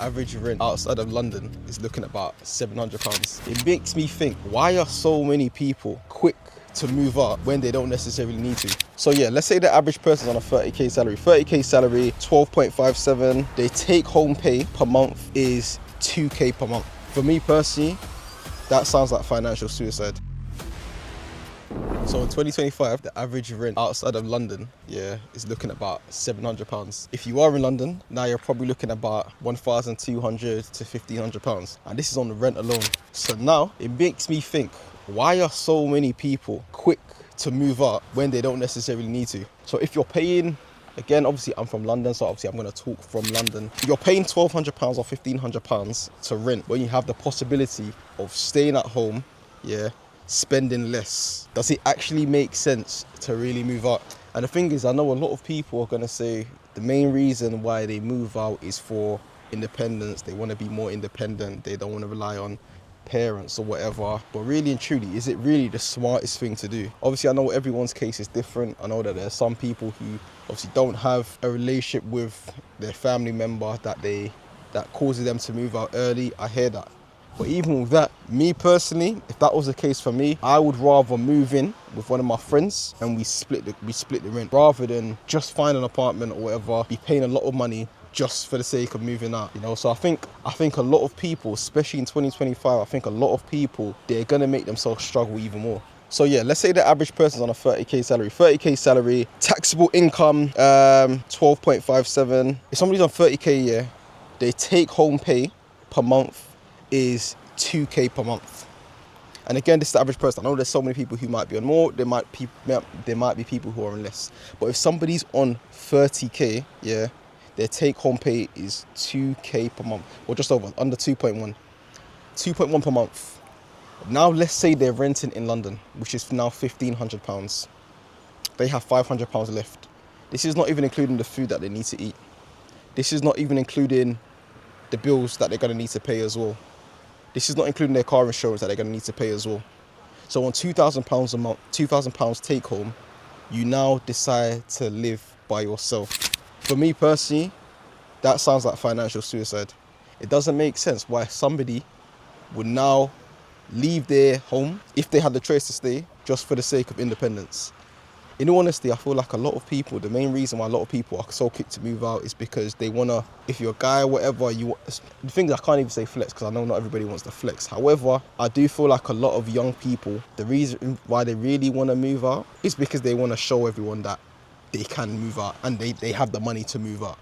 average rent outside of London is looking at about £700. It makes me think, why are so many people quick to move up when they don't necessarily need to? So yeah, let's say the average person's on a 30k salary. 30k salary, 12.57. Their take home pay per month is 2k per month. For me personally, that sounds like financial suicide. So in 2025, the average rent outside of London, yeah, is looking at about £700. If you are in London, now you're probably looking at about £1,200 to £1,500. And this is on the rent alone. So now it makes me think, why are so many people quick to move up when they don't necessarily need to? So if you're paying, again, obviously I'm from London, so obviously I'm gonna talk from London. You're paying £1,200 or £1,500 to rent when you have the possibility of staying at home, yeah, spending less. Does it actually make sense to really move out? And the thing is, I know a lot of people are gonna say the main reason why they move out is for independence. They wanna be more independent. They don't wanna rely on parents or whatever. But really and truly, is it really the smartest thing to do? Obviously, I know everyone's case is different. I know that there's some people who obviously don't have a relationship with their family member that causes them to move out early. I hear that. But even with that, me personally, if that was the case for me, I would rather move in with one of my friends and we split the rent, rather than just find an apartment or whatever, be paying a lot of money just for the sake of moving out, you know. So I think a lot of people, especially in 2025, I think a lot of people, they're gonna make themselves struggle even more. So yeah, let's say the average person's on a 30k salary. 30k salary, taxable income, 12.57. If somebody's on 30k a year, their take home pay per month is 2k per month. And again, this is the average person. I know there's so many people who might be on more, there might be people who are on less. But if somebody's on 30k, yeah, their take home pay is 2k per month, or just over, under 2.1 per month. Now let's say they're renting in London, which is now £1,500. They have £500 left. This is not even including the food that they need to eat. This is not even including the bills that they're gonna need to pay as well. This is not including their car insurance that they're gonna need to pay as well. So on £2,000 a month, £2,000 take home, you now decide to live by yourself. For me personally, that sounds like financial suicide. It doesn't make sense why somebody would now leave their home, if they had the choice to stay, just for the sake of independence. In all honesty, I feel like a lot of people, the main reason why a lot of people are so quick to move out is because they wanna, if you're a guy or whatever, the thing is, I can't even say flex because I know not everybody wants to flex. However, I do feel like a lot of young people, the reason why they really wanna move out is because they wanna show everyone that they can move out and they have the money to move out.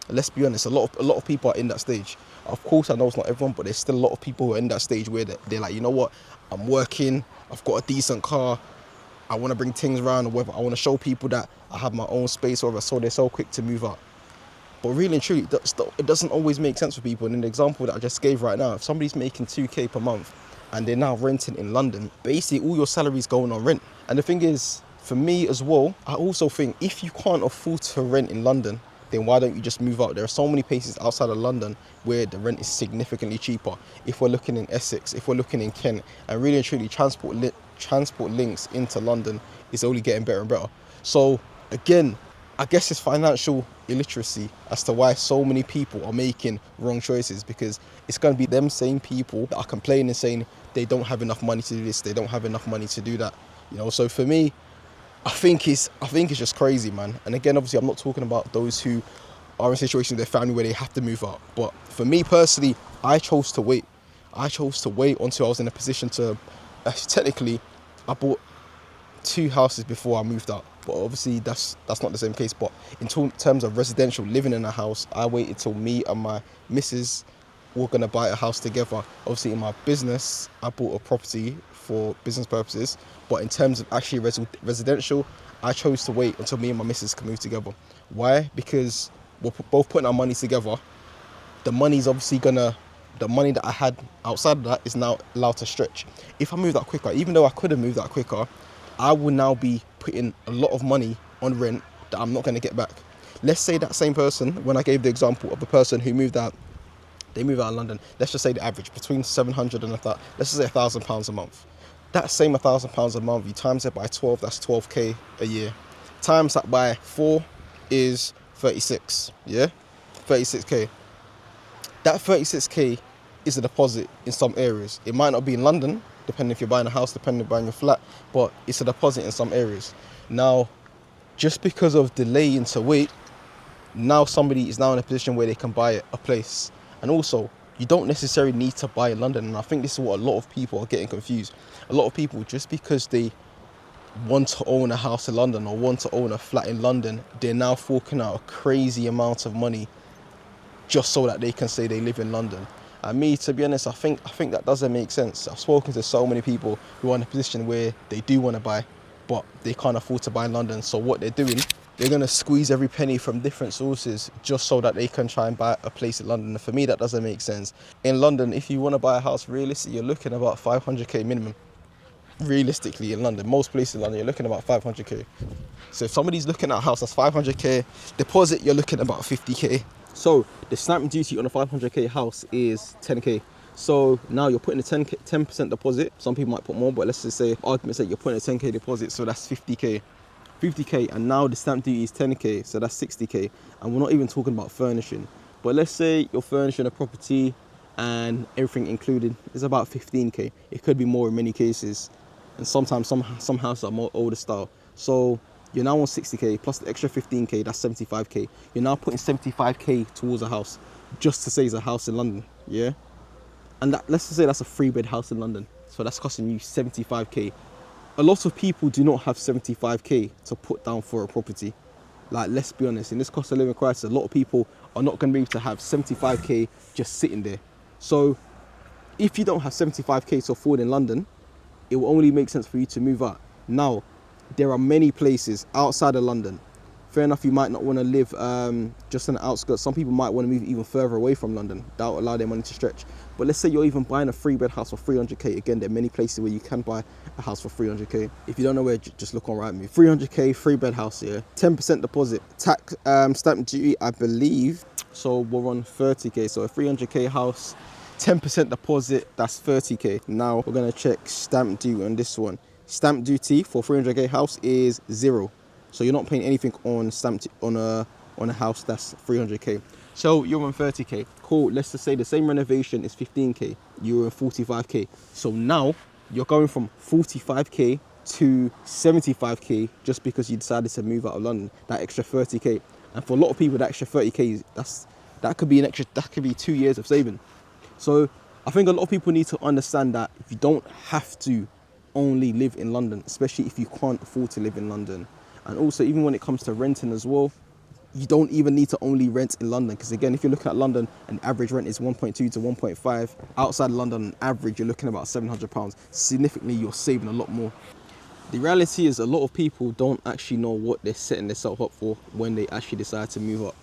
And let's be honest, a lot of people are in that stage. Of course, I know it's not everyone, but there's still a lot of people who are in that stage where they're like, you know what, I'm working, I've got a decent car, I want to bring things around, or whether I want to show people that I have my own space, or whatever, so they're so quick to move out. But really and truly, it doesn't always make sense for people. And in the example that I just gave right now, if somebody's making 2k per month and they're now renting in London, basically all your salary's going on rent. And the thing is, for me as well, I also think if you can't afford to rent in London, then why don't you just move out? There are so many places outside of London where the rent is significantly cheaper. If we're looking in Essex, if we're looking in Kent, and really and truly transport links into London is only getting better and better. So again, I guess it's financial illiteracy as to why so many people are making wrong choices, because it's going to be them same people that are complaining, saying they don't have enough money to do this, they don't have enough money to do that. You know, so for me, I think it's just crazy, man. And again, obviously, I'm not talking about those who are in situations with their family where they have to move out. But for me personally, I chose to wait. I chose to wait until I was in a position to, technically, I bought 2 houses before I moved out. But obviously, that's not the same case. But in terms of residential, living in a house, I waited till me and my missus were going to buy a house together. Obviously, in my business, I bought a property for business purposes. But in terms of actually residential, I chose to wait until me and my missus can move together. Why? Because we're both putting our money together. The money's obviously the money that I had outside of that is now allowed to stretch. If I move that quicker, even though I could have moved that quicker, I will now be putting a lot of money on rent that I'm not going to get back. Let's say that same person, when I gave the example of the person who moved out, they move out of London, let's just say the average, between 700 and let's just say £1,000 a month. That same £1,000 a month, you times it by 12, that's 12k a year. Times that by 4 is 36, yeah? 36k. That 36k is a deposit in some areas. It might not be in London, depending if you're buying a house, depending if you're buying a flat, but it's a deposit in some areas. Now, just because of delay into wait, now somebody is now in a position where they can buy a place. And also, you don't necessarily need to buy in London. And I think this is what a lot of people are getting confused. A lot of people, just because they want to own a house in London or want to own a flat in London, they're now forking out a crazy amount of money just so that they can say they live in London. And me, to be honest, I think that doesn't make sense. I've spoken to so many people who are in a position where they do want to buy, but they can't afford to buy in London. So what they're doing, they're going to squeeze every penny from different sources just so that they can try and buy a place in London. And for me, that doesn't make sense. In London, if you want to buy a house, realistically, you're looking about 500k minimum. Realistically, in London, most places in London, you're looking about 500k. So if somebody's looking at a house that's 500k, deposit, you're looking at about 50k. So the stamp duty on a 500k house is 10k. So now you're putting a 10% deposit. Some people might put more, but let's just say, for argument's sake, you're putting a 10k deposit, so that's 50k. 50k, and now the stamp duty is 10k, so that's 60k. And we're not even talking about furnishing. But let's say you're furnishing a property and everything included is about 15k. It could be more in many cases. And sometimes some houses are more older style. So you're now on 60k plus the extra 15k, that's 75k. You're now putting 75k towards a house just to say it's a house in London, yeah? And that, let's just say that's a 3-bed house in London. So that's costing you 75k. A lot of people do not have 75k to put down for a property. Like, let's be honest, in this cost of living crisis, a lot of people are not going to be able to have 75k just sitting there. So if you don't have 75k to afford in London, it will only make sense for you to move out. Now, there are many places outside of London. Fair enough, you might not want to live just on the outskirts. Some people might want to move even further away from London. That will allow their money to stretch. But let's say you're even buying a 3-bed house for 300k. Again, there are many places where you can buy a house for 300k. If you don't know where, just look on Rightmove. 300k, 3-bed house here. 10% deposit. Tax, stamp duty, I believe. So we're on 30k. So a 300k house, 10% deposit, that's 30k. Now we're gonna check stamp duty on this one. Stamp duty for 300k house is 0. So you're not paying anything on on a house that's 300k. So you're on 30k. Cool. Let's just say the same renovation is 15k. You're on 45k. So now you're going from 45k to 75k just because you decided to move out of London. That extra 30k. And for a lot of people, that extra 30k, that could be 2 years of saving. So I think a lot of people need to understand that you don't have to only live in London, especially if you can't afford to live in London. And also, even when it comes to renting as well, you don't even need to only rent in London. Because again, if you're looking at London, an average rent is 1.2 to 1.5. Outside London, on average, you're looking at about £700. Significantly, you're saving a lot more. The reality is a lot of people don't actually know what they're setting themselves up for when they actually decide to move up.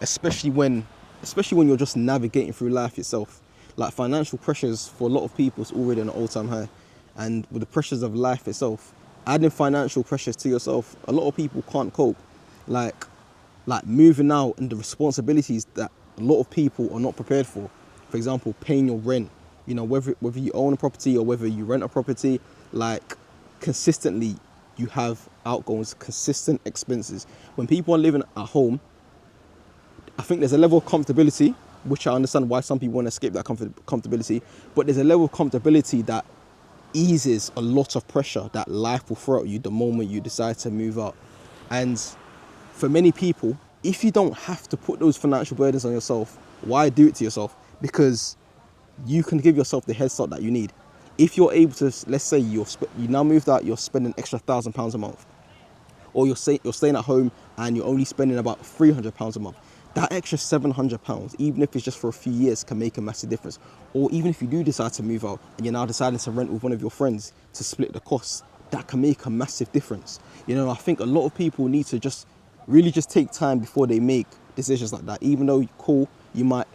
Especially when you're just navigating through life itself. Like, financial pressures for a lot of people is already on an all-time high. And with the pressures of life itself, adding financial pressures to yourself, a lot of people can't cope. Like moving out and the responsibilities that a lot of people are not prepared for. For example, paying your rent. You know, whether you own a property or whether you rent a property, like, consistently you have outgoings, consistent expenses. When people are living at home, I think there's a level of comfortability, which I understand why some people want to escape that comfortability, but there's a level of comfortability that eases a lot of pressure that life will throw at you the moment you decide to move out. And for many people, if you don't have to put those financial burdens on yourself, why do it to yourself? Because you can give yourself the head start that you need. If you're able to, let's say you now moved out, you're spending extra £1,000 a month, or you're staying at home and you're only spending about £300 a month. That extra £700, even if it's just for a few years, can make a massive difference. Or even if you do decide to move out and you're now deciding to rent with one of your friends to split the costs, that can make a massive difference. You know, I think a lot of people need to just really just take time before they make decisions like that. Even though, cool, you might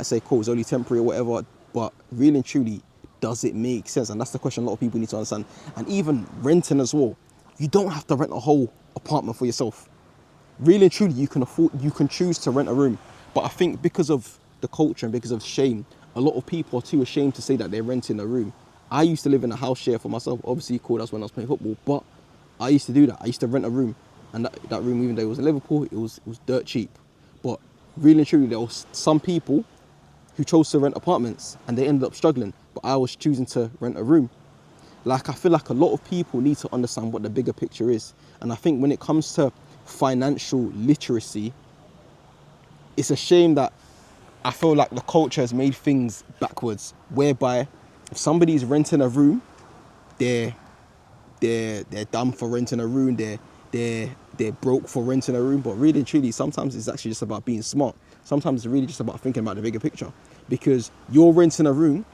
say, cool, it's only temporary or whatever, but really and truly, does it make sense? And that's the question a lot of people need to understand. And even renting as well, you don't have to rent a whole apartment for yourself. Really and truly, you can choose to rent a room. But I think because of the culture and because of shame, a lot of people are too ashamed to say that they're renting a room. I used to live in a house share for myself. Obviously, cool, that's when I was playing football. But I used to do that. I used to rent a room. And that room, even though it was in Liverpool, it was dirt cheap. But really and truly, there was some people who chose to rent apartments and they ended up struggling, but I was choosing to rent a room. Like, I feel like a lot of people need to understand what the bigger picture is. And I think when it comes to financial literacy, it's a shame that I feel like the culture has made things backwards, whereby if somebody's renting a room, they're dumb for renting a room, they're broke for renting a room. But really and truly, sometimes it's actually just about being smart. Sometimes it's really just about thinking about the bigger picture. Because you're renting a room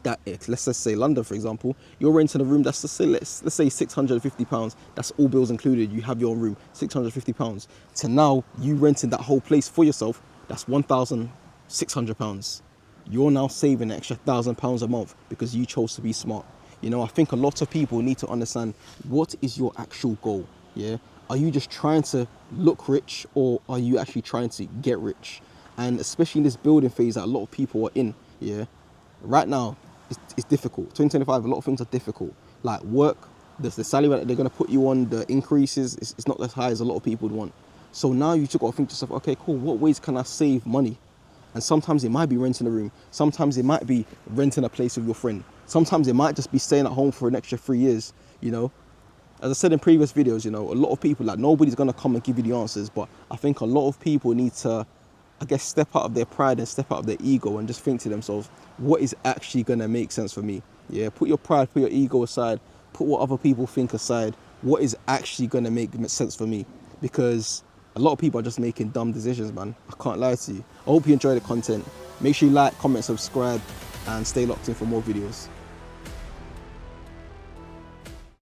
that, let's just say London, for example, you're renting a room that's, let's say £650. That's all bills included. You have your own room, £650. To now you renting that whole place for yourself, that's £1,600. You're now saving an extra £1,000 a month because you chose to be smart. You know, I think a lot of people need to understand, what is your actual goal? Yeah, are you just trying to look rich, or are you actually trying to get rich? And especially in this building phase that a lot of people are in, yeah, right now it's difficult. 2025, a lot of things are difficult. Like work, the salary that they're going to put you on, the increases, it's not as high as a lot of people would want. So now you just got to think to yourself, okay, cool, what ways can I save money? And sometimes it might be renting a room. Sometimes it might be renting a place with your friend. Sometimes it might just be staying at home for an extra 3 years, you know. As I said in previous videos, you know, a lot of people, like, nobody's going to come and give you the answers, but I think a lot of people need to, I guess, step out of their pride and step out of their ego and just think to themselves, what is actually going to make sense for me? Yeah, put your pride, put your ego aside, put what other people think aside. What is actually going to make sense for me? Because a lot of people are just making dumb decisions, man. I can't lie to you. I hope you enjoy the content. Make sure you like, comment, subscribe, and stay locked in for more videos.